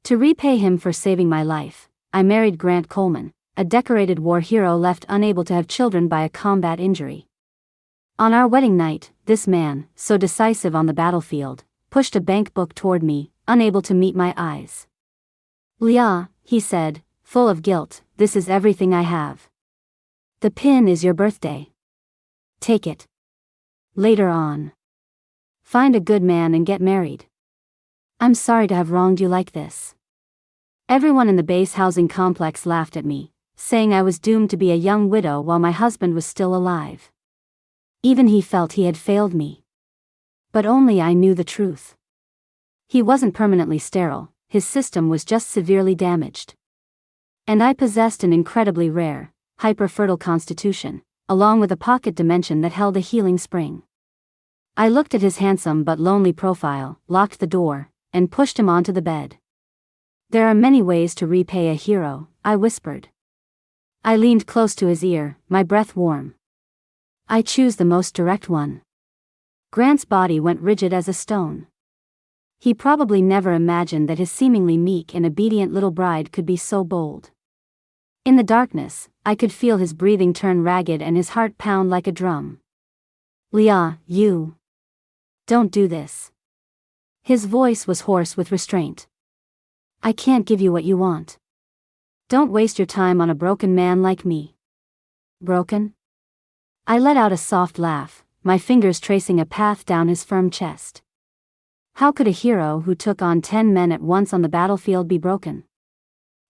To repay him for saving my life, I married Grant Coleman, a decorated war hero left unable to have children by a combat injury. On our wedding night, this man, so decisive on the battlefield, pushed a bank book toward me, unable to meet my eyes. "Leah," he said, full of guilt, "this is everything I have. The pin is your birthday. Take it. Later on, find a good man and get married. I'm sorry to have wronged you like this." Everyone in the base housing complex laughed at me, saying I was doomed to be a young widow while my husband was still alive. Even he felt he had failed me. But only I knew the truth. He wasn't permanently sterile, his system was just severely damaged. And I possessed an incredibly rare, hyper-fertile constitution, along with a pocket dimension that held a healing spring. I looked at his handsome but lonely profile, locked the door, and pushed him onto the bed. "There are many ways to repay a hero," I whispered. I leaned close to his ear, my breath warm. "I choose the most direct one." Grant's body went rigid as a stone. He probably never imagined that his seemingly meek and obedient little bride could be so bold. In the darkness, I could feel his breathing turn ragged and his heart pound like a drum. "Leah, you don't do this." His voice was hoarse with restraint. "I can't give you what you want. Don't waste your time on a broken man like me." "Broken?" I let out a soft laugh, my fingers tracing a path down his firm chest. How could a hero who took on 10 men at once on the battlefield be broken?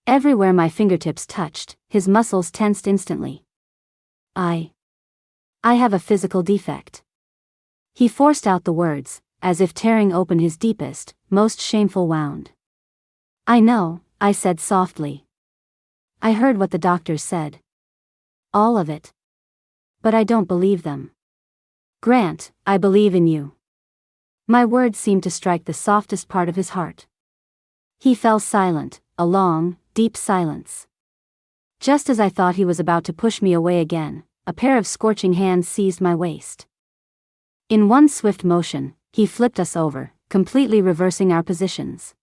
Everywhere my fingertips touched, his muscles tensed instantly. I have a physical defect." He forced out the words, as if tearing open his deepest, most shameful wound. "I know," I said softly. "I heard what the doctors said. All of it. But I don't believe them. Grant, I believe in you." My words seemed to strike the softest part of his heart. He fell silent, a long, deep silence. Just as I thought he was about to push me away again, a pair of scorching hands seized my waist. In one swift motion, he flipped us over, completely reversing our positions.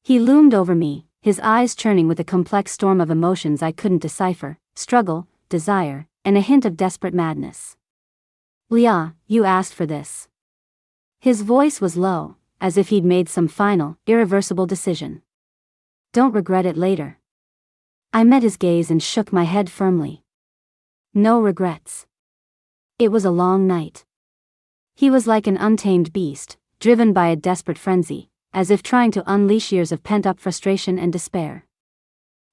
He loomed over me, his eyes churning with a complex storm of emotions I couldn't decipher: struggle, desire, and a hint of desperate madness. "Leah, you asked for this." His voice was low, as if he'd made some final, irreversible decision. "Don't regret it later." I met his gaze and shook my head firmly. No regrets. It was a long night. He was like an untamed beast, driven by a desperate frenzy, as if trying to unleash years of pent-up frustration and despair.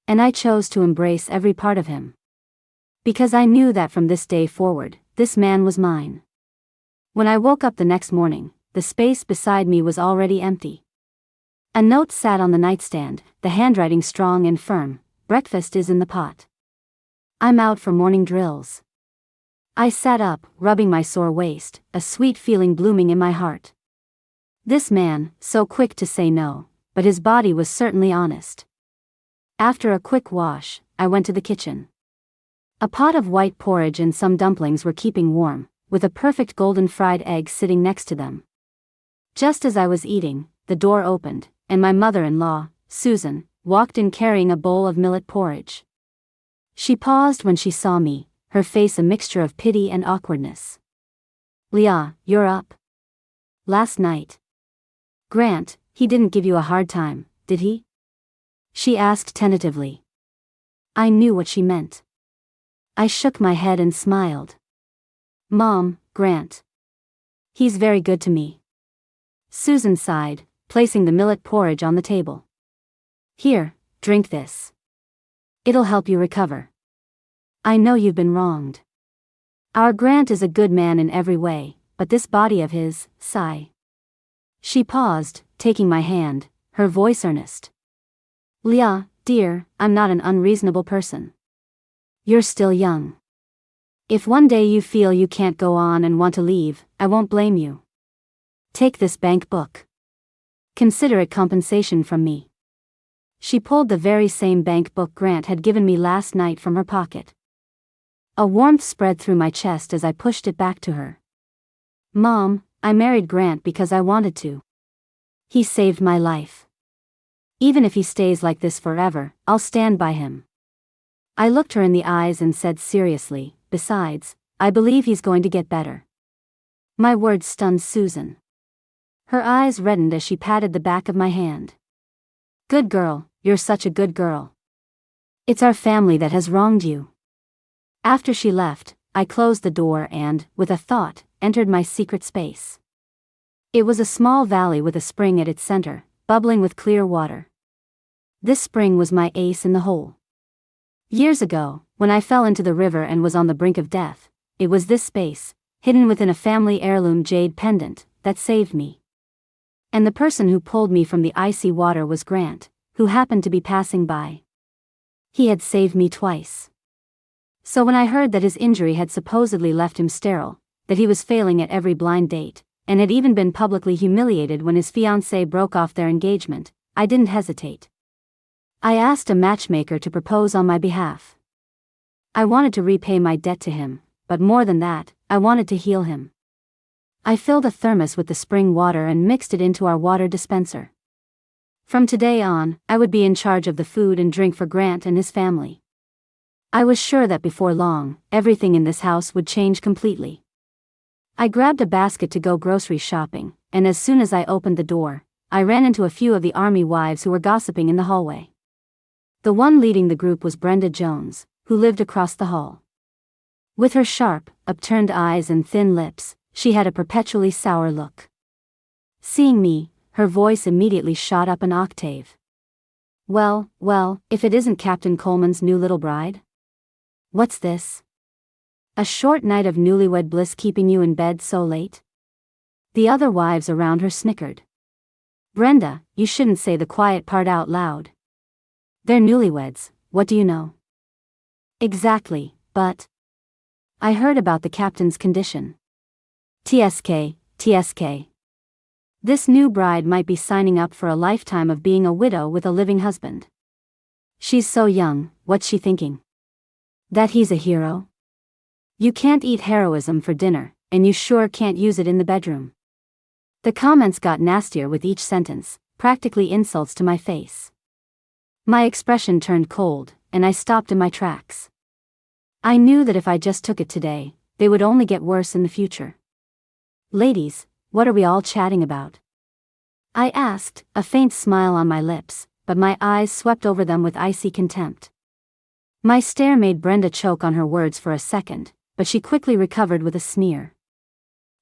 And I chose to embrace every part of him. Because I knew that from this day forward, this man was mine. When I woke up the next morning, the space beside me was already empty. A note sat on the nightstand, the handwriting strong and firm: "Breakfast is in the pot. I'm out for morning drills." I sat up, rubbing my sore waist, a sweet feeling blooming in my heart. This man, so quick to say no, but his body was certainly honest. After a quick wash, I went to the kitchen. A pot of white porridge and some dumplings were keeping warm, with a perfect golden fried egg sitting next to them. Just as I was eating, the door opened, and my mother-in-law, Susan, walked in carrying a bowl of millet porridge. She paused when she saw me, her face a mixture of pity and awkwardness. "Leah, you're up. Last night. Grant, he didn't give you a hard time, did he?" she asked tentatively. I knew what she meant. I shook my head and smiled. "Mom, Grant. He's very good to me." Susan sighed, placing the millet porridge on the table. "Here, drink this. It'll help you recover. I know you've been wronged. Our Grant is a good man in every way, but this body of his, sigh." She paused, taking my hand, her voice earnest. "Leah, dear, I'm not an unreasonable person. You're still young. If one day you feel you can't go on and want to leave, I won't blame you. Take this bank book. Consider it compensation from me." She pulled the very same bank book Grant had given me last night from her pocket. A warmth spread through my chest as I pushed it back to her. "Mom, I married Grant because I wanted to. He saved my life. Even if he stays like this forever, I'll stand by him. I looked her in the eyes and said seriously, besides, I believe he's going to get better. My words stunned Susan. Her eyes reddened as she patted the back of my hand. Good girl, you're such a good girl. It's our family that has wronged you. After she left, I closed the door and, with a thought, entered my secret space. It was a small valley with a spring at its center, bubbling with clear water. This spring was my ace in the hole. Years ago, when I fell into the river and was on the brink of death, it was this space, hidden within a family heirloom jade pendant, that saved me. And the person who pulled me from the icy water was Grant, who happened to be passing by. He had saved me twice. So when I heard that his injury had supposedly left him sterile, that he was failing at every blind date, and had even been publicly humiliated when his fiancée broke off their engagement, I didn't hesitate. I asked a matchmaker to propose on my behalf. I wanted to repay my debt to him, but more than that, I wanted to heal him. I filled a thermos with the spring water and mixed it into our water dispenser. From today on, I would be in charge of the food and drink for Grant and his family. I was sure that before long, everything in this house would change completely. I grabbed a basket to go grocery shopping, and as soon as I opened the door, I ran into a few of the army wives who were gossiping in the hallway. The one leading the group was Brenda Jones, who lived across the hall. With her sharp, upturned eyes and thin lips, she had a perpetually sour look. Seeing me, her voice immediately shot up an octave. Well, if it isn't Captain Coleman's new little bride? What's this? A short night of newlywed bliss keeping you in bed so late? The other wives around her snickered. Brenda, you shouldn't say the quiet part out loud. They're newlyweds, what do you know? Exactly, but I heard about the captain's condition. TSK. This new bride might be signing up for a lifetime of being a widow with a living husband. She's so young, what's she thinking? That he's a hero? You can't eat heroism for dinner, and you sure can't use it in the bedroom. The comments got nastier with each sentence, practically insults to my face. My expression turned cold, and I stopped in my tracks. I knew that if I just took it today, they would only get worse in the future. Ladies, what are we all chatting about? I asked, a faint smile on my lips, but my eyes swept over them with icy contempt. My stare made Brenda choke on her words for a second, but she quickly recovered with a sneer.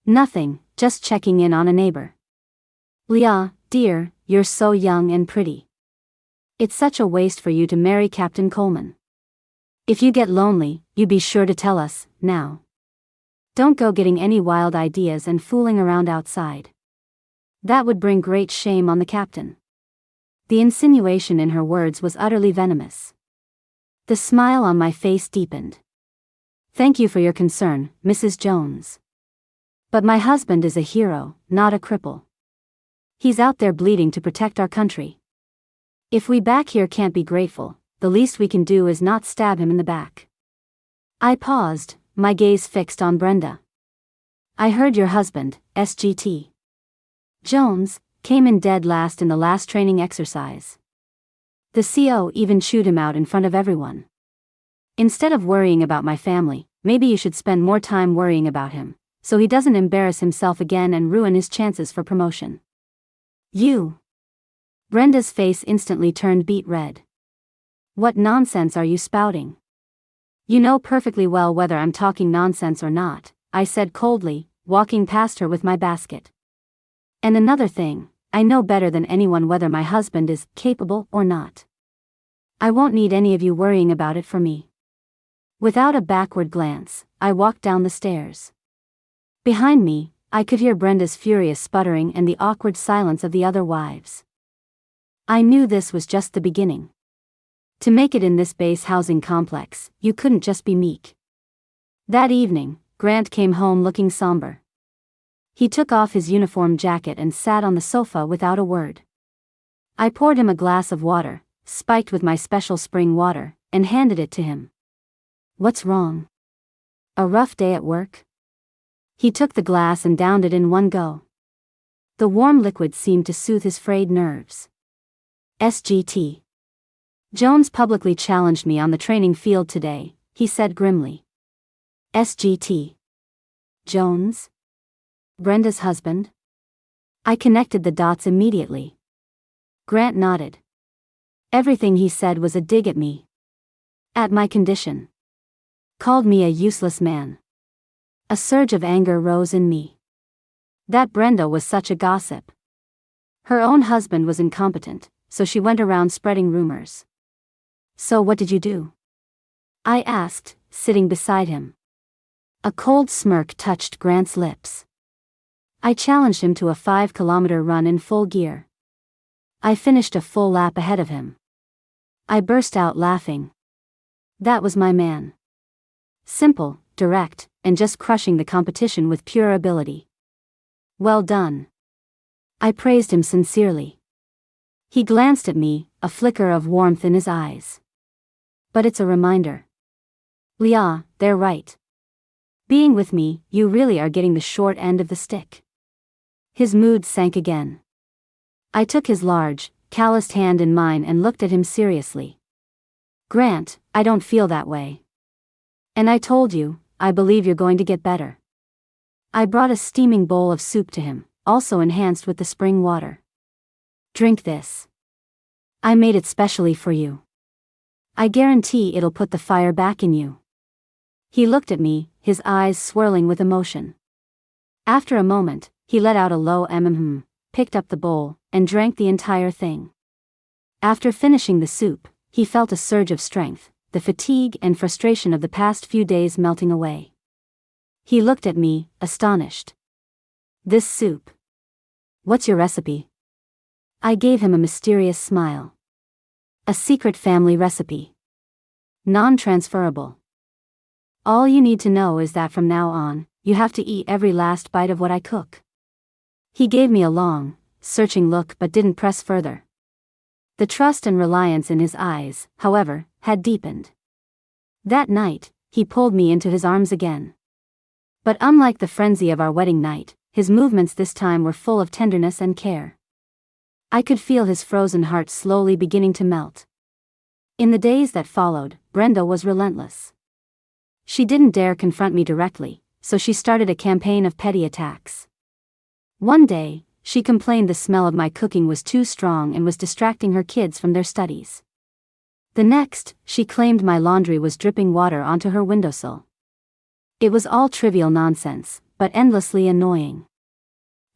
Nothing, just checking in on a neighbor. Leah, dear, you're so young and pretty. It's such a waste for you to marry Captain Coleman. If you get lonely, you be sure to tell us, now. Don't go getting any wild ideas and fooling around outside. That would bring great shame on the captain. The insinuation in her words was utterly venomous. The smile on my face deepened. Thank you for your concern, Mrs. Jones. But my husband is a hero, not a cripple. He's out there bleeding to protect our country. If we back here can't be grateful, the least we can do is not stab him in the back. I paused, my gaze fixed on Brenda. I heard your husband, SGT. Jones, came in dead last in the last training exercise. The CO even chewed him out in front of everyone. Instead of worrying about my family, maybe you should spend more time worrying about him, so he doesn't embarrass himself again and ruin his chances for promotion. You. Brenda's face instantly turned beet red. What nonsense are you spouting? You know perfectly well whether I'm talking nonsense or not, I said coldly, walking past her with my basket. And another thing, I know better than anyone whether my husband is capable or not. I won't need any of you worrying about it for me. Without a backward glance, I walked down the stairs. Behind me, I could hear Brenda's furious sputtering and the awkward silence of the other wives. I knew this was just the beginning. To make it in this base housing complex, you couldn't just be meek. That evening, Grant came home looking somber. He took off his uniform jacket and sat on the sofa without a word. I poured him a glass of water, spiked with my special spring water, and handed it to him. What's wrong? A rough day at work? He took the glass and downed it in one go. The warm liquid seemed to soothe his frayed nerves. SGT. Jones publicly challenged me on the training field today, he said grimly. SGT. Jones? Brenda's husband? I connected the dots immediately. Grant nodded. Everything he said was a dig at me. At my condition. Called me a useless man. A surge of anger rose in me. That Brenda was such a gossip. Her own husband was incompetent, so she went around spreading rumors. So what did you do? I asked, sitting beside him. A cold smirk touched Grant's lips. I challenged him to a 5-kilometer run in full gear. I finished a full lap ahead of him. I burst out laughing. That was my man. Simple, direct, and just crushing the competition with pure ability. Well done. I praised him sincerely. He glanced at me, a flicker of warmth in his eyes. But it's a reminder. Leah, they're right. Being with me, you really are getting the short end of the stick. His mood sank again. I took his large, calloused hand in mine and looked at him seriously. Grant, I don't feel that way. And I told you, I believe you're going to get better. I brought a steaming bowl of soup to him, also enhanced with the spring water. Drink this. I made it specially for you. I guarantee it'll put the fire back in you. He looked at me, his eyes swirling with emotion. After a moment, he let out a low picked up the bowl, and drank the entire thing. After finishing the soup, he felt a surge of strength, the fatigue and frustration of the past few days melting away. He looked at me, astonished. This soup. What's your recipe? I gave him a mysterious smile. A secret family recipe. Non-transferable. All you need to know is that from now on, you have to eat every last bite of what I cook. He gave me a long, searching look but didn't press further. The trust and reliance in his eyes, however, had deepened. That night, he pulled me into his arms again. But unlike the frenzy of our wedding night, his movements this time were full of tenderness and care. I could feel his frozen heart slowly beginning to melt. In the days that followed, Brenda was relentless. She didn't dare confront me directly, so she started a campaign of petty attacks. One day, she complained the smell of my cooking was too strong and was distracting her kids from their studies. The next, she claimed my laundry was dripping water onto her windowsill. It was all trivial nonsense, but endlessly annoying.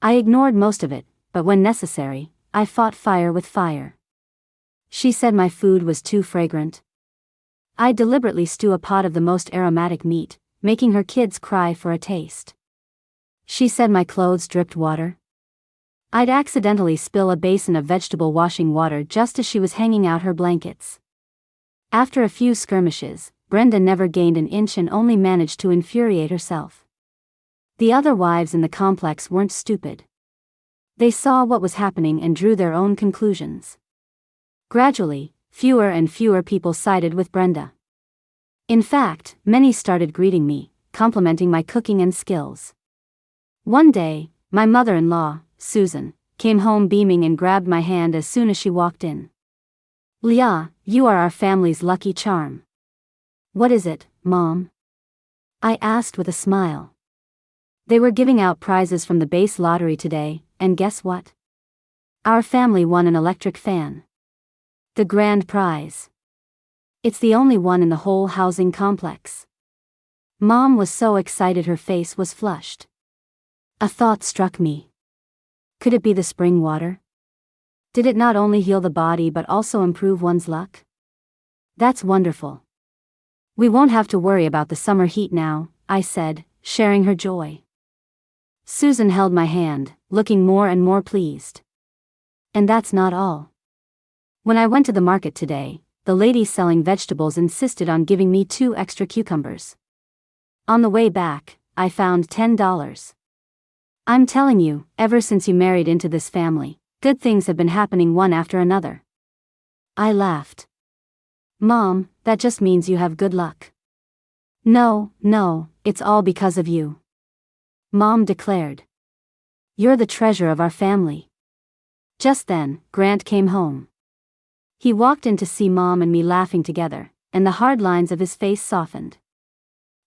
I ignored most of it, but when necessary, I fought fire with fire. She said my food was too fragrant. I'd deliberately stew a pot of the most aromatic meat, making her kids cry for a taste. She said my clothes dripped water. I'd accidentally spill a basin of vegetable washing water just as she was hanging out her blankets. After a few skirmishes, Brenda never gained an inch and only managed to infuriate herself. The other wives in the complex weren't stupid. They saw what was happening and drew their own conclusions. Gradually, fewer and fewer people sided with Brenda. In fact, many started greeting me, complimenting my cooking and skills. One day, my mother-in-law, Susan, came home beaming and grabbed my hand as soon as she walked in. Leah, you are our family's lucky charm. What is it, Mom? I asked with a smile. They were giving out prizes from the base lottery today, and guess what? Our family won an electric fan. The grand prize. It's the only one in the whole housing complex. Mom was so excited her face was flushed. A thought struck me. Could it be the spring water? Did it not only heal the body but also improve one's luck? That's wonderful. We won't have to worry about the summer heat now, I said, sharing her joy. Susan held my hand, looking more and more pleased. And that's not all. When I went to the market today, the lady selling vegetables insisted on giving me 2 extra cucumbers. On the way back, I found $10. I'm telling you, ever since you married into this family, good things have been happening one after another. I laughed. Mom, that just means you have good luck. No, it's all because of you. Mom declared. You're the treasure of our family. Just then, Grant came home. He walked in to see Mom and me laughing together, and the hard lines of his face softened.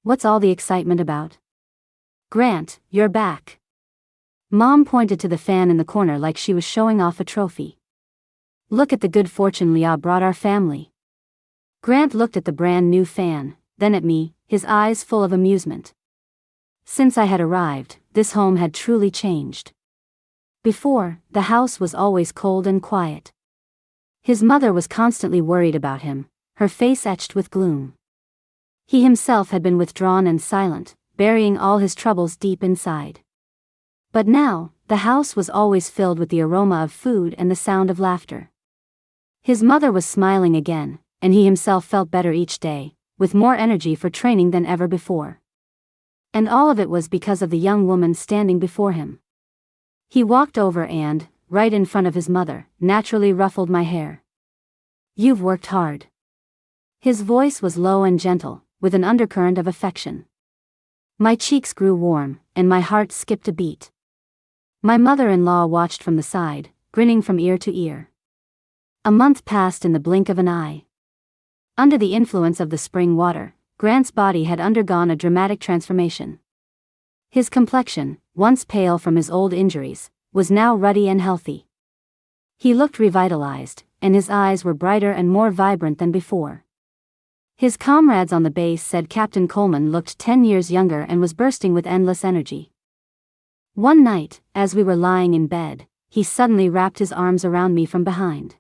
"What's all the excitement about?" "Grant, you're back." Mom pointed to the fan in the corner like she was showing off a trophy. "Look at the good fortune Leah brought our family." Grant looked at the brand new fan, then at me, his eyes full of amusement. Since I had arrived, this home had truly changed. Before, the house was always cold and quiet. His mother was constantly worried about him, her face etched with gloom. He himself had been withdrawn and silent, burying all his troubles deep inside. But now, the house was always filled with the aroma of food and the sound of laughter. His mother was smiling again, and he himself felt better each day, with more energy for training than ever before. And all of it was because of the young woman standing before him. He walked over and, right in front of his mother, naturally ruffled my hair. "You've worked hard." His voice was low and gentle, with an undercurrent of affection. My cheeks grew warm, and my heart skipped a beat. My mother-in-law watched from the side, grinning from ear to ear. A month passed in the blink of an eye. Under the influence of the spring water, Grant's body had undergone a dramatic transformation. His complexion, once pale from his old injuries, was now ruddy and healthy. He looked revitalized, and his eyes were brighter and more vibrant than before. His comrades on the base said Captain Coleman looked 10 years younger and was bursting with endless energy. One night, as we were lying in bed, he suddenly wrapped his arms around me from behind.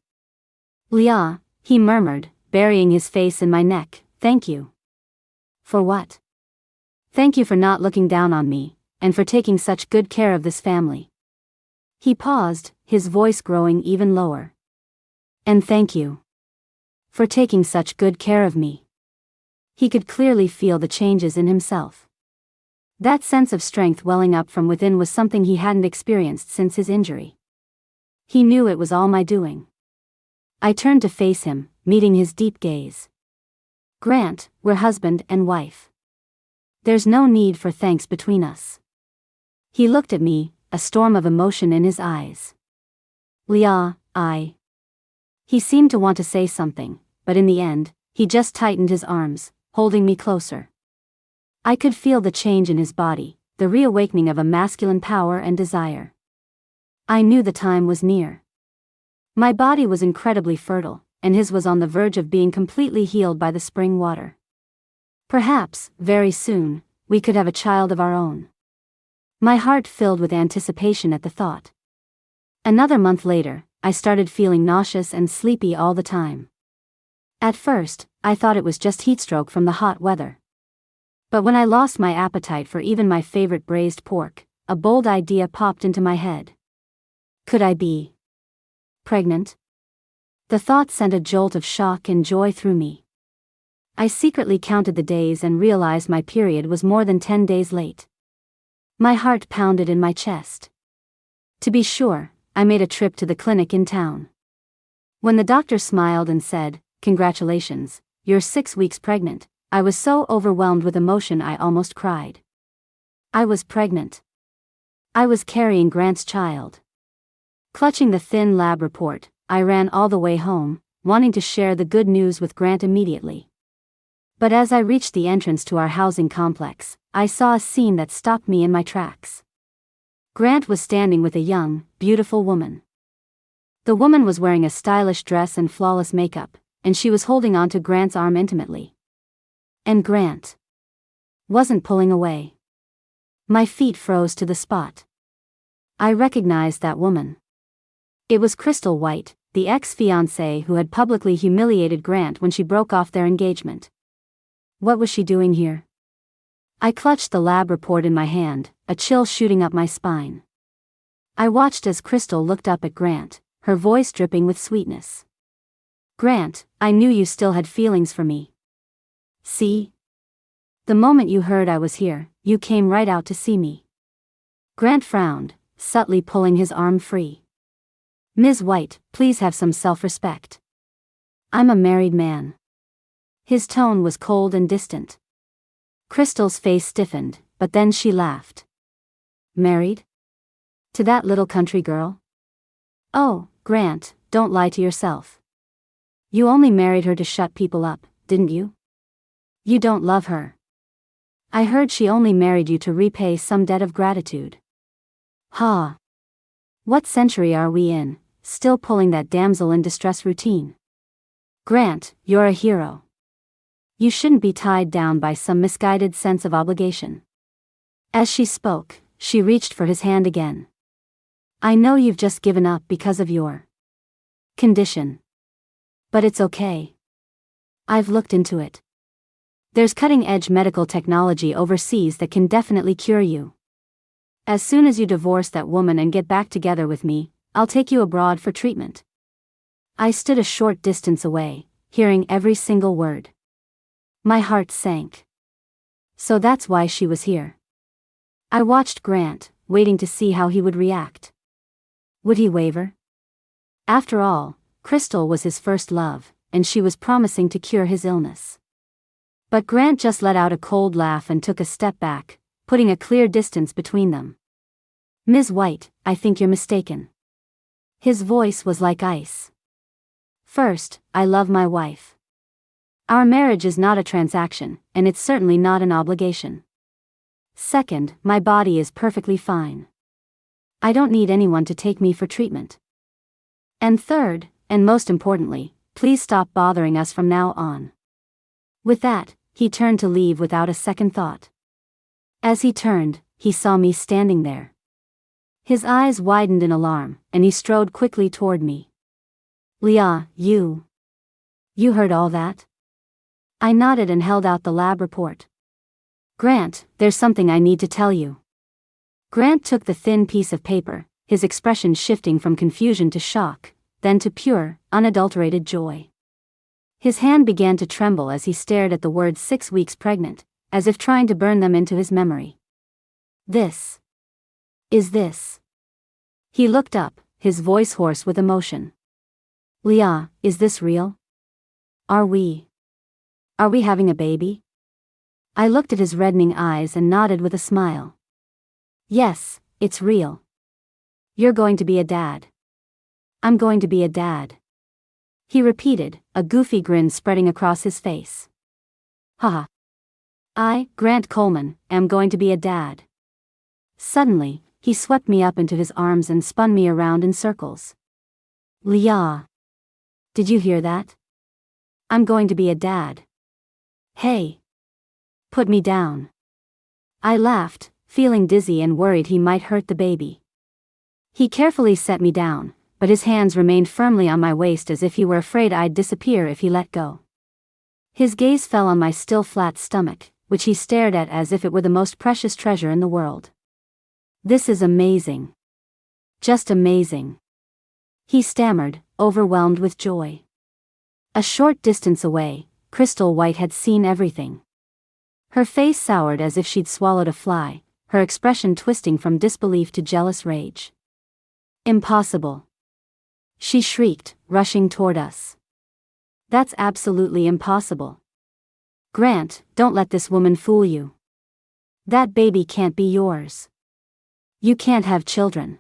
"Leah," he murmured, burying his face in my neck, "thank you." "For what?" "Thank you for not looking down on me, and for taking such good care of this family." He paused, his voice growing even lower. "And thank you for taking such good care of me." He could clearly feel the changes in himself. That sense of strength welling up from within was something he hadn't experienced since his injury. He knew it was all my doing. I turned to face him, meeting his deep gaze. "Grant, we're husband and wife. There's no need for thanks between us." He looked at me, a storm of emotion in his eyes. "Leah, He seemed to want to say something, but in the end, he just tightened his arms, holding me closer. I could feel the change in his body, the reawakening of a masculine power and desire. I knew the time was near. My body was incredibly fertile, and his was on the verge of being completely healed by the spring water. Perhaps, very soon, we could have a child of our own. My heart filled with anticipation at the thought. Another month later, I started feeling nauseous and sleepy all the time. At first, I thought it was just heatstroke from the hot weather. But when I lost my appetite for even my favorite braised pork, a bold idea popped into my head. Could I be pregnant? The thought sent a jolt of shock and joy through me. I secretly counted the days and realized my period was more than 10 days late. My heart pounded in my chest. To be sure, I made a trip to the clinic in town. When the doctor smiled and said, "Congratulations, you're 6 weeks pregnant," I was so overwhelmed with emotion I almost cried. I was pregnant. I was carrying Grant's child. Clutching the thin lab report, I ran all the way home, wanting to share the good news with Grant immediately. But as I reached the entrance to our housing complex, I saw a scene that stopped me in my tracks. Grant was standing with a young, beautiful woman. The woman was wearing a stylish dress and flawless makeup, and she was holding onto Grant's arm intimately. And Grant wasn't pulling away. My feet froze to the spot. I recognized that woman. It was Crystal White, the ex-fiancée who had publicly humiliated Grant when she broke off their engagement. What was she doing here? I clutched the lab report in my hand, a chill shooting up my spine. I watched as Crystal looked up at Grant, her voice dripping with sweetness. "Grant, I knew you still had feelings for me. See? The moment you heard I was here, you came right out to see me." Grant frowned, subtly pulling his arm free. "Ms. White, please have some self-respect. I'm a married man." His tone was cold and distant. Crystal's face stiffened, but then she laughed. "Married? To that little country girl? Oh, Grant, don't lie to yourself. You only married her to shut people up, didn't you? You don't love her. I heard she only married you to repay some debt of gratitude. Ha! What century are we in, still pulling that damsel in distress routine? Grant, you're a hero. You shouldn't be tied down by some misguided sense of obligation. As she spoke, she reached for his hand again. I know you've just given up because of your condition. But it's okay. I've looked into it. There's cutting-edge medical technology overseas that can definitely cure you. As soon as you divorce that woman and get back together with me, I'll take you abroad for treatment. I stood a short distance away, hearing every single word. My heart sank. So that's why she was here. I watched Grant, waiting to see how he would react. Would he waver? After all, Crystal was his first love, and she was promising to cure his illness. But Grant just let out a cold laugh and took a step back, putting a clear distance between them. Ms. White, I think you're mistaken. His voice was like ice. First, I love my wife. Our marriage is not a transaction, and it's certainly not an obligation. Second, my body is perfectly fine. I don't need anyone to take me for treatment. And third, and most importantly, please stop bothering us from now on. With that, he turned to leave without a second thought. As he turned, he saw me standing there. His eyes widened in alarm, and he strode quickly toward me. Leah, you heard all that? I nodded and held out the lab report. Grant, there's something I need to tell you. Grant took the thin piece of paper, his expression shifting from confusion to shock, then to pure, unadulterated joy. His hand began to tremble as he stared at the words 6 weeks pregnant, as if trying to burn them into his memory. This. He looked up, his voice hoarse with emotion. Leah, is this real? Are we having a baby? I looked at his reddening eyes and nodded with a smile. Yes, it's real. You're going to be a dad. I'm going to be a dad. He repeated, a goofy grin spreading across his face. Haha. I, Grant Coleman, am going to be a dad. Suddenly, he swept me up into his arms and spun me around in circles. Leah. Did you hear that? I'm going to be a dad. Hey. Put me down. I laughed, feeling dizzy and worried he might hurt the baby. He carefully set me down, but his hands remained firmly on my waist as if he were afraid I'd disappear if he let go. His gaze fell on my still flat stomach, which he stared at as if it were the most precious treasure in the world. This is amazing. Just amazing. He stammered, overwhelmed with joy. A short distance away, Crystal White had seen everything. Her face soured as if she'd swallowed a fly, her expression twisting from disbelief to jealous rage. Impossible. She shrieked, rushing toward us. That's absolutely impossible. Grant, don't let this woman fool you. That baby can't be yours. You can't have children.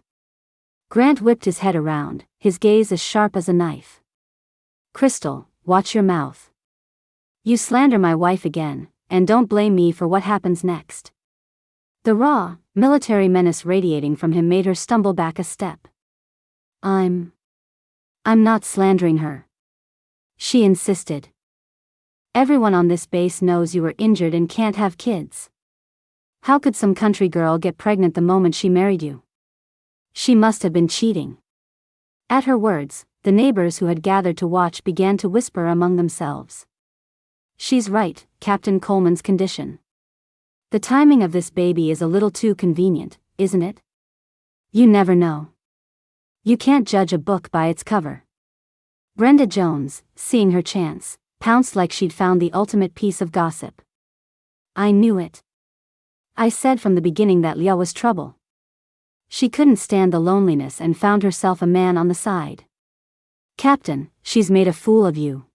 Grant whipped his head around, his gaze as sharp as a knife. Crystal, watch your mouth. You slander my wife again, and don't blame me for what happens next. The raw, military menace radiating from him made her stumble back a step. I'm not slandering her. She insisted. Everyone on this base knows you were injured and can't have kids. How could some country girl get pregnant the moment she married you? She must have been cheating. At her words, the neighbors who had gathered to watch began to whisper among themselves. She's right, Captain Coleman's condition. The timing of this baby is a little too convenient, isn't it? You never know. You can't judge a book by its cover. Brenda Jones, seeing her chance, pounced like she'd found the ultimate piece of gossip. I knew it. I said from the beginning that Leah was trouble. She couldn't stand the loneliness and found herself a man on the side. Captain, she's made a fool of you.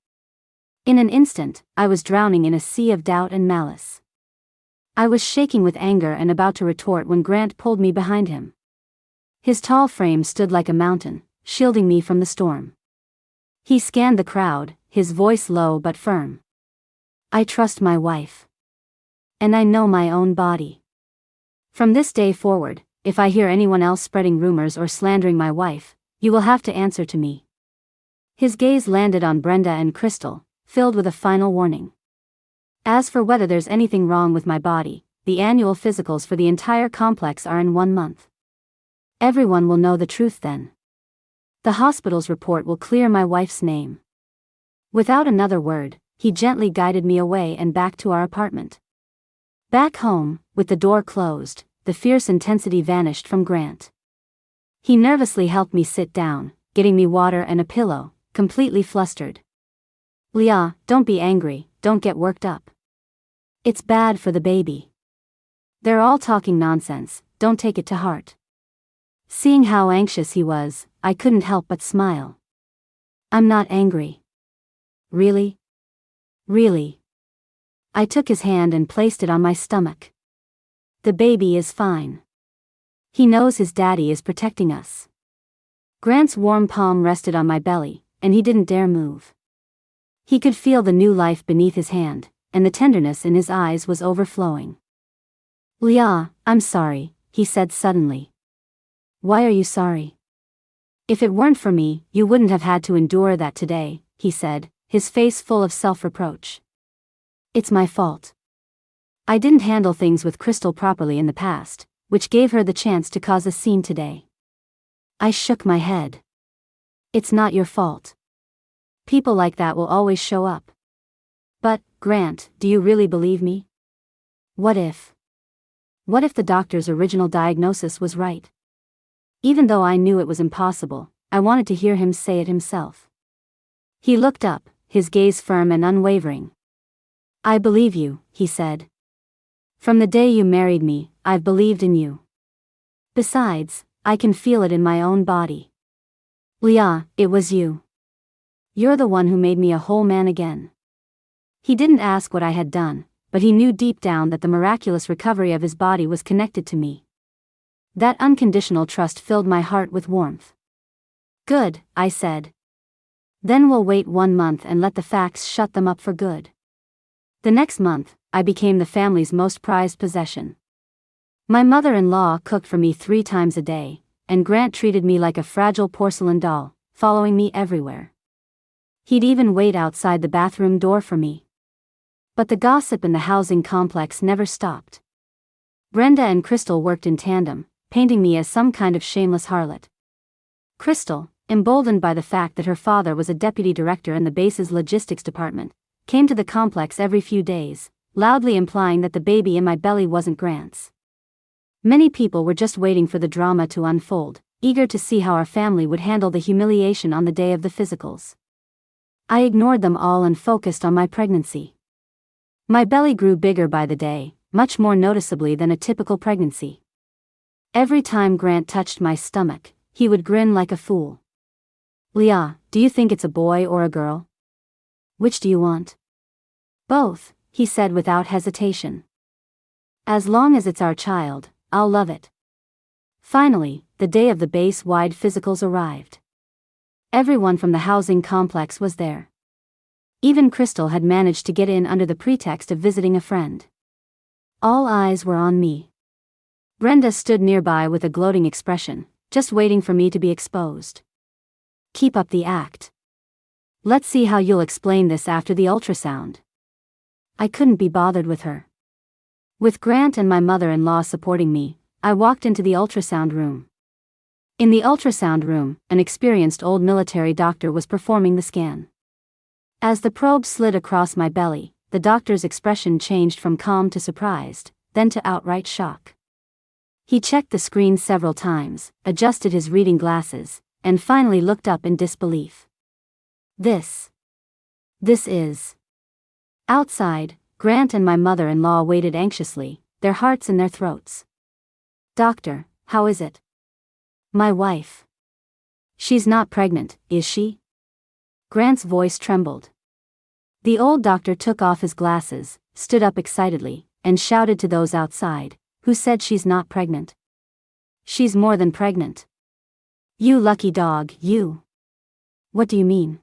In an instant, I was drowning in a sea of doubt and malice. I was shaking with anger and about to retort when Grant pulled me behind him. His tall frame stood like a mountain, shielding me from the storm. He scanned the crowd, his voice low but firm. I trust my wife. And I know my own body. From this day forward, if I hear anyone else spreading rumors or slandering my wife, you will have to answer to me. His gaze landed on Brenda and Crystal, filled with a final warning. As for whether there's anything wrong with my body, the annual physicals for the entire complex are in 1 month. Everyone will know the truth then. The hospital's report will clear my wife's name. Without another word, he gently guided me away and back to our apartment. Back home, with the door closed, the fierce intensity vanished from Grant. He nervously helped me sit down, getting me water and a pillow, completely flustered. Leah, don't be angry, don't get worked up. It's bad for the baby. They're all talking nonsense, don't take it to heart. Seeing how anxious he was, I couldn't help but smile. I'm not angry. Really? Really? I took his hand and placed it on my stomach. The baby is fine. He knows his daddy is protecting us. Grant's warm palm rested on my belly, and he didn't dare move. He could feel the new life beneath his hand, and the tenderness in his eyes was overflowing. Leah, I'm sorry, he said suddenly. Why are you sorry? If it weren't for me, you wouldn't have had to endure that today, he said, his face full of self-reproach. It's my fault. I didn't handle things with Crystal properly in the past, which gave her the chance to cause a scene today. I shook my head. It's not your fault. People like that will always show up. But, Grant, do you really believe me? What if the doctor's original diagnosis was right? Even though I knew it was impossible, I wanted to hear him say it himself. He looked up, his gaze firm and unwavering. I believe you, he said. From the day you married me, I've believed in you. Besides, I can feel it in my own body. Leah, it was you. You're the one who made me a whole man again. He didn't ask what I had done, but he knew deep down that the miraculous recovery of his body was connected to me. That unconditional trust filled my heart with warmth. Good, I said. Then we'll wait 1 month and let the facts shut them up for good. The next month, I became the family's most prized possession. My mother-in-law cooked for me 3 times a day, and Grant treated me like a fragile porcelain doll, following me everywhere. He'd even wait outside the bathroom door for me. But the gossip in the housing complex never stopped. Brenda and Crystal worked in tandem, painting me as some kind of shameless harlot. Crystal, emboldened by the fact that her father was a deputy director in the base's logistics department, came to the complex every few days, loudly implying that the baby in my belly wasn't Grant's. Many people were just waiting for the drama to unfold, eager to see how our family would handle the humiliation on the day of the physicals. I ignored them all and focused on my pregnancy. My belly grew bigger by the day, much more noticeably than a typical pregnancy. Every time Grant touched my stomach, he would grin like a fool. Leah, do you think it's a boy or a girl? Which do you want? Both, he said without hesitation. As long as it's our child, I'll love it. Finally, the day of the base-wide physicals arrived. Everyone from the housing complex was there. Even Crystal had managed to get in under the pretext of visiting a friend. All eyes were on me. Brenda stood nearby with a gloating expression, just waiting for me to be exposed. Keep up the act. Let's see how you'll explain this after the ultrasound. I couldn't be bothered with her. With Grant and my mother-in-law supporting me, I walked into the ultrasound room. In the ultrasound room, an experienced old military doctor was performing the scan. As the probe slid across my belly, the doctor's expression changed from calm to surprised, then to outright shock. He checked the screen several times, adjusted his reading glasses, and finally looked up in disbelief. This is... Outside, Grant and my mother-in-law waited anxiously, their hearts in their throats. Doctor, how is it? My wife. She's not pregnant, is she? Grant's voice trembled. The old doctor took off his glasses, stood up excitedly, and shouted to those outside, who said she's not pregnant. She's more than pregnant. You lucky dog, you. What do you mean?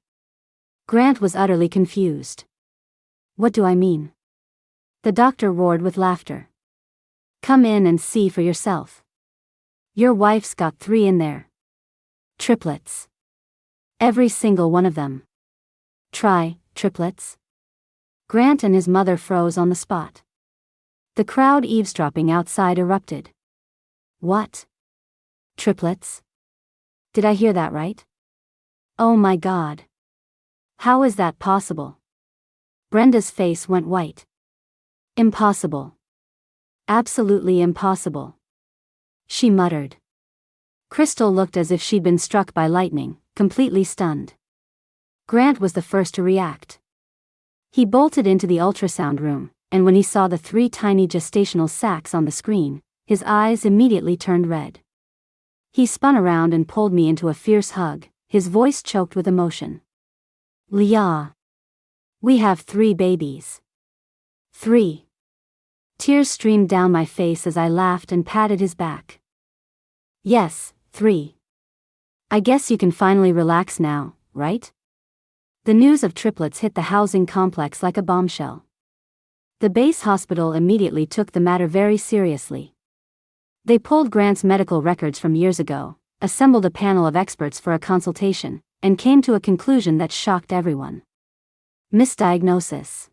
Grant was utterly confused. What do I mean? The doctor roared with laughter. Come in and see for yourself. Your wife's got 3 in there. Triplets. Every single one of them. Triplets? Grant and his mother froze on the spot. The crowd eavesdropping outside erupted. What? Triplets? Did I hear that right? Oh my God. How is that possible? Brenda's face went white. Impossible. Absolutely impossible. She muttered. Crystal looked as if she'd been struck by lightning, completely stunned. Grant was the first to react. He bolted into the ultrasound room, and when he saw the 3 tiny gestational sacs on the screen, his eyes immediately turned red. He spun around and pulled me into a fierce hug, his voice choked with emotion. Leah. We have 3 babies. 3. Tears streamed down my face as I laughed and patted his back. Yes, 3. I guess you can finally relax now, right? The news of triplets hit the housing complex like a bombshell. The base hospital immediately took the matter very seriously. They pulled Grant's medical records from years ago, assembled a panel of experts for a consultation, and came to a conclusion that shocked everyone. Misdiagnosis.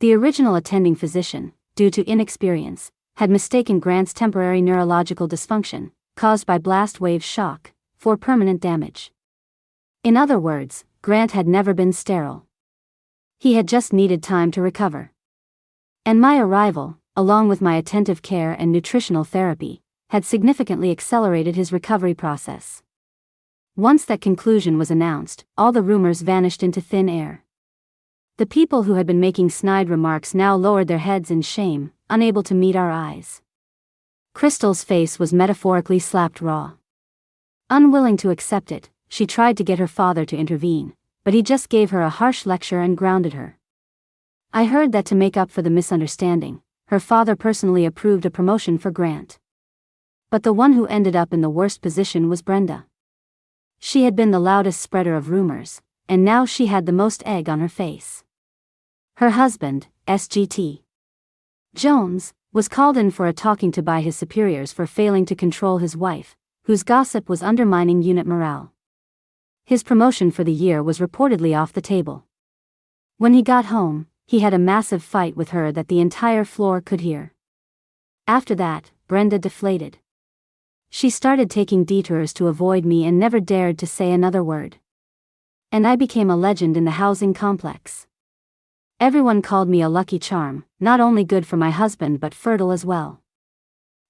The original attending physician, due to inexperience, had mistaken Grant's temporary neurological dysfunction, caused by blast wave shock, for permanent damage. In other words, Grant had never been sterile. He had just needed time to recover. And my arrival, along with my attentive care and nutritional therapy, had significantly accelerated his recovery process. Once that conclusion was announced, all the rumors vanished into thin air. The people who had been making snide remarks now lowered their heads in shame, unable to meet our eyes. Crystal's face was metaphorically slapped raw. Unwilling to accept it, she tried to get her father to intervene, but he just gave her a harsh lecture and grounded her. I heard that to make up for the misunderstanding, her father personally approved a promotion for Grant. But the one who ended up in the worst position was Brenda. She had been the loudest spreader of rumors, and now she had the most egg on her face. Her husband, SGT Jones, was called in for a talking to by his superiors for failing to control his wife, whose gossip was undermining unit morale. His promotion for the year was reportedly off the table. When he got home, he had a massive fight with her that the entire floor could hear. After that, Brenda deflated. She started taking detours to avoid me and never dared to say another word. And I became a legend in the housing complex. Everyone called me a lucky charm, not only good for my husband but fertile as well.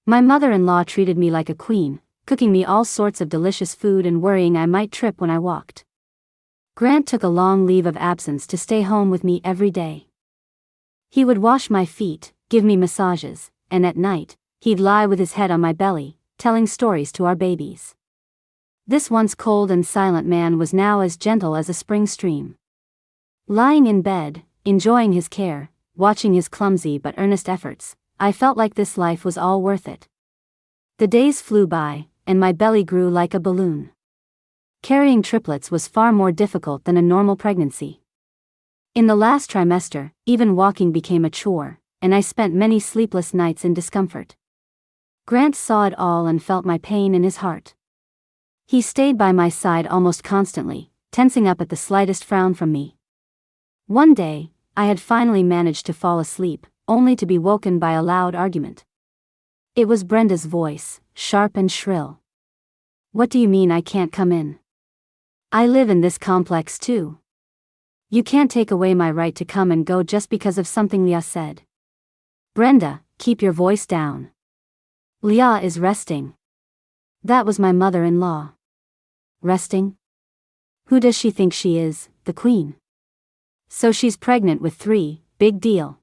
My mother-in-law treated me like a queen, cooking me all sorts of delicious food and worrying I might trip when I walked. Grant took a long leave of absence to stay home with me every day. He would wash my feet, give me massages, and at night, he'd lie with his head on my belly, telling stories to our babies. This once cold and silent man was now as gentle as a spring stream. Lying in bed, enjoying his care, watching his clumsy but earnest efforts, I felt like this life was all worth it. The days flew by, and my belly grew like a balloon. Carrying triplets was far more difficult than a normal pregnancy. In the last trimester, even walking became a chore, and I spent many sleepless nights in discomfort. Grant saw it all and felt my pain in his heart. He stayed by my side almost constantly, tensing up at the slightest frown from me. One day, I had finally managed to fall asleep, only to be woken by a loud argument. It was Brenda's voice, sharp and shrill. What do you mean I can't come in? I live in this complex too. You can't take away my right to come and go just because of something Leah said. Brenda, keep your voice down. Leah is resting. That was my mother-in-law. Resting? Who does she think she is, the queen? So she's pregnant with 3, big deal.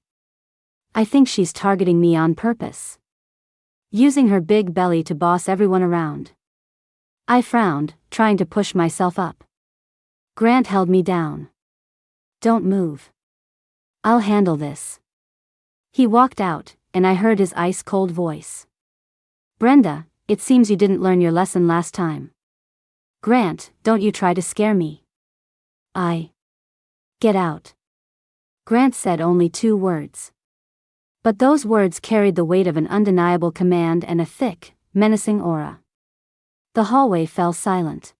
I think she's targeting me on purpose. Using her big belly to boss everyone around. I frowned, trying to push myself up. Grant held me down. Don't move. I'll handle this. He walked out, and I heard his ice-cold voice. Brenda, it seems you didn't learn your lesson last time. Grant, don't you try to scare me. "Get out." Grant said only 2 words. But those words carried the weight of an undeniable command and a thick, menacing aura. The hallway fell silent.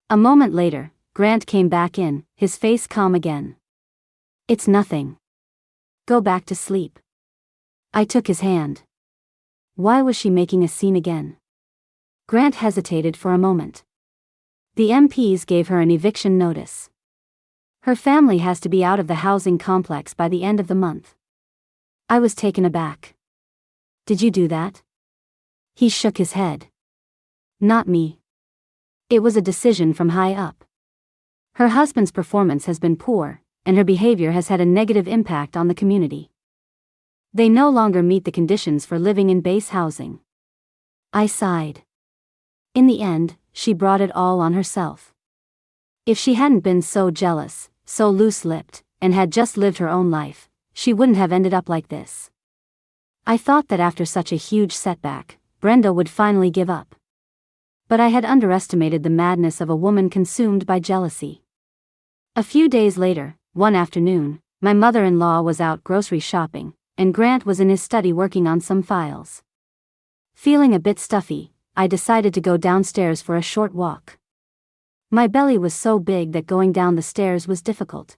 A moment later, Grant came back in, his face calm again. "It's nothing. Go back to sleep." I took his hand. Why was she making a scene again? Grant hesitated for a moment. The MPs gave her an eviction notice. Her family has to be out of the housing complex by the end of the month. I was taken aback. "Did you do that?" He shook his head. "Not me. It was a decision from high up. Her husband's performance has been poor, and her behavior has had a negative impact on the community. They no longer meet the conditions for living in base housing." I sighed. In the end, she brought it all on herself. If she hadn't been so jealous, so loose-lipped, and had just lived her own life, she wouldn't have ended up like this. I thought that after such a huge setback, Brenda would finally give up. But I had underestimated the madness of a woman consumed by jealousy. A few days later, one afternoon, my mother-in-law was out grocery shopping, and Grant was in his study working on some files. Feeling a bit stuffy, I decided to go downstairs for a short walk. My belly was so big that going down the stairs was difficult.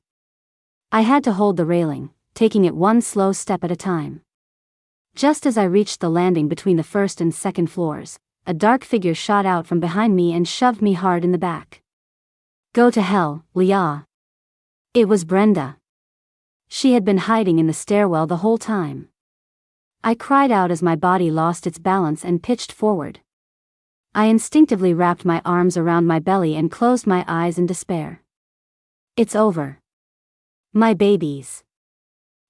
I had to hold the railing, taking it one slow step at a time. Just as I reached the landing between the first and second floors, a dark figure shot out from behind me and shoved me hard in the back. "Go to hell, Leah." It was Brenda. She had been hiding in the stairwell the whole time. I cried out as my body lost its balance and pitched forward. I instinctively wrapped my arms around my belly and closed my eyes in despair. "It's over. My babies."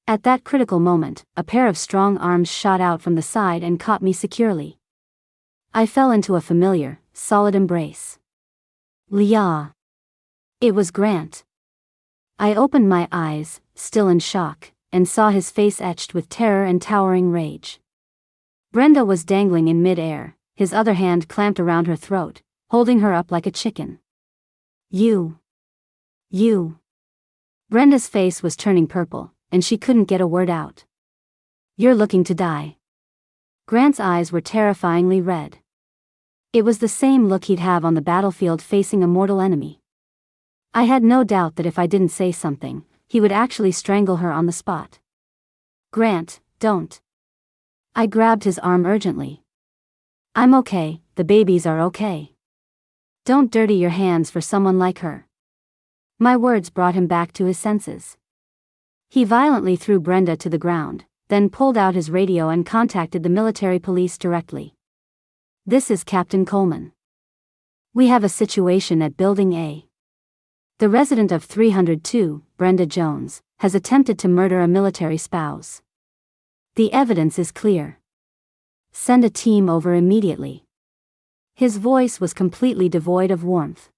At that critical moment, a pair of strong arms shot out from the side and caught me securely. I fell into a familiar, solid embrace. "Leah." It was Grant. I opened my eyes, still in shock, and saw his face etched with terror and towering rage. Brenda was dangling in mid-air, his other hand clamped around her throat, holding her up like a chicken. You. Brenda's face was turning purple, and she couldn't get a word out. "You're looking to die." Grant's eyes were terrifyingly red. It was the same look he'd have on the battlefield facing a mortal enemy. I had no doubt that if I didn't say something, he would actually strangle her on the spot. "Grant, don't." I grabbed his arm urgently. "I'm okay, the babies are okay. Don't dirty your hands for someone like her." My words brought him back to his senses. He violently threw Brenda to the ground, then pulled out his radio and contacted the military police directly. "This is Captain Coleman. We have a situation at Building A. The resident of 302, Brenda Jones, has attempted to murder a military spouse. The evidence is clear. Send a team over immediately." His voice was completely devoid of warmth.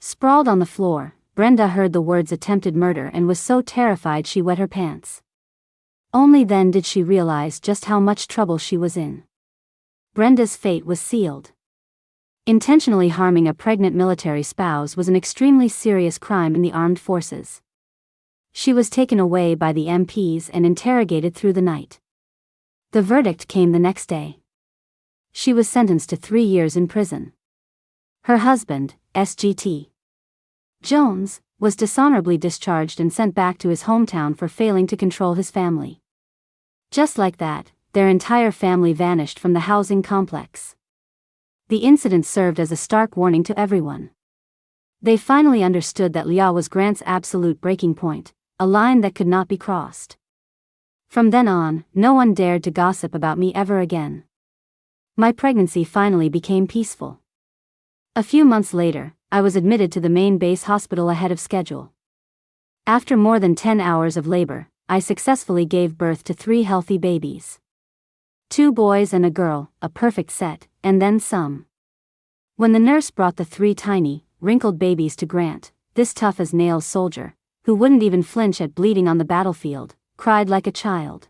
Sprawled on the floor, Brenda heard the words attempted murder and was so terrified she wet her pants. Only then did she realize just how much trouble she was in. Brenda's fate was sealed. Intentionally harming a pregnant military spouse was an extremely serious crime in the armed forces. She was taken away by the MPs and interrogated through the night. The verdict came the next day. She was sentenced to 3 years in prison. Her husband, SGT. Jones, was dishonorably discharged and sent back to his hometown for failing to control his family. Just like that, their entire family vanished from the housing complex. The incident served as a stark warning to everyone. They finally understood that Leah was Grant's absolute breaking point, a line that could not be crossed. From then on, no one dared to gossip about me ever again. My pregnancy finally became peaceful. A few months later, I was admitted to the main base hospital ahead of schedule. After more than 10 hours of labor, I successfully gave birth to 3 healthy babies. 2 boys and a girl, a perfect set, and then some. When the nurse brought the 3 tiny, wrinkled babies to Grant, this tough-as-nails soldier, who wouldn't even flinch at bleeding on the battlefield, cried like a child.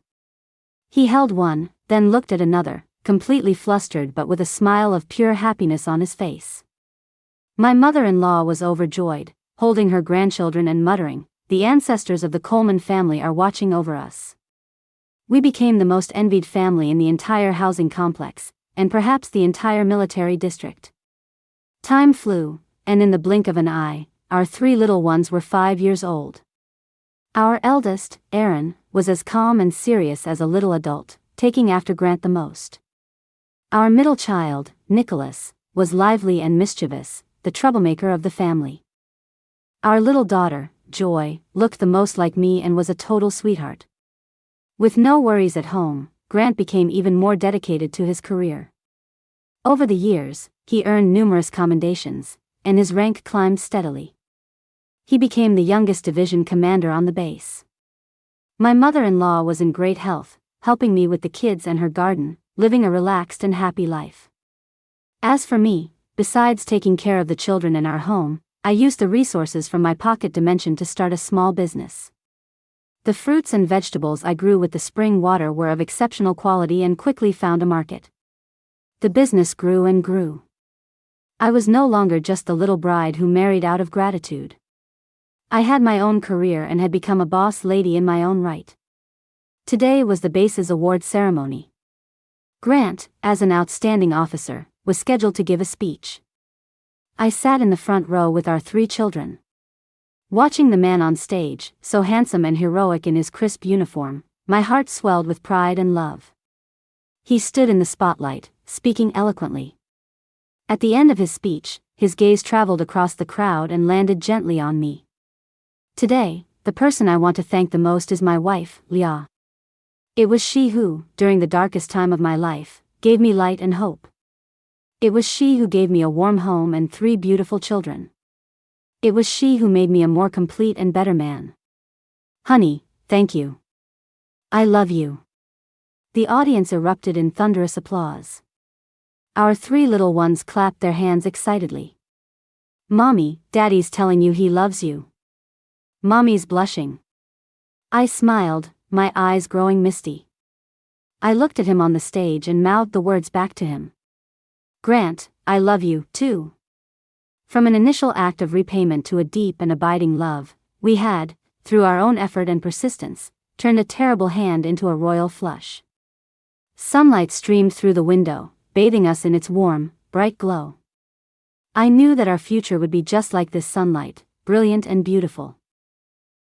He held one, then looked at another, completely flustered but with a smile of pure happiness on his face. My mother-in-law was overjoyed, holding her grandchildren and muttering, the ancestors of the Coleman family are watching over us. We became the most envied family in the entire housing complex, and perhaps the entire military district. Time flew, and in the blink of an eye, our 3 little ones were 5 years old. Our eldest, Aaron, was as calm and serious as a little adult, taking after Grant the most. Our middle child, Nicholas, was lively and mischievous, the troublemaker of the family. Our little daughter, Joy, looked the most like me and was a total sweetheart. With no worries at home, Grant became even more dedicated to his career. Over the years, he earned numerous commendations, and his rank climbed steadily. He became the youngest division commander on the base. My mother-in-law was in great health, helping me with the kids and her garden, living a relaxed and happy life. As for me, besides taking care of the children in our home, I used the resources from my pocket dimension to start a small business. The fruits and vegetables I grew with the spring water were of exceptional quality and quickly found a market. The business grew and grew. I was no longer just the little bride who married out of gratitude. I had my own career and had become a boss lady in my own right. Today was the base's award ceremony. Grant, as an outstanding officer, was scheduled to give a speech. I sat in the front row with our 3 children. Watching the man on stage, so handsome and heroic in his crisp uniform, my heart swelled with pride and love. He stood in the spotlight, speaking eloquently. At the end of his speech, his gaze traveled across the crowd and landed gently on me. Today, the person I want to thank the most is my wife, Leah. It was she who, during the darkest time of my life, gave me light and hope. It was she who gave me a warm home and 3 beautiful children. It was she who made me a more complete and better man. Honey, thank you. I love you. The audience erupted in thunderous applause. Our 3 little ones clapped their hands excitedly. Mommy, Daddy's telling you he loves you. Mommy's blushing. I smiled, my eyes growing misty. I looked at him on the stage and mouthed the words back to him. Grant, I love you, too. From an initial act of repayment to a deep and abiding love, we had, through our own effort and persistence, turned a terrible hand into a royal flush. Sunlight streamed through the window, bathing us in its warm, bright glow. I knew that our future would be just like this sunlight, brilliant and beautiful.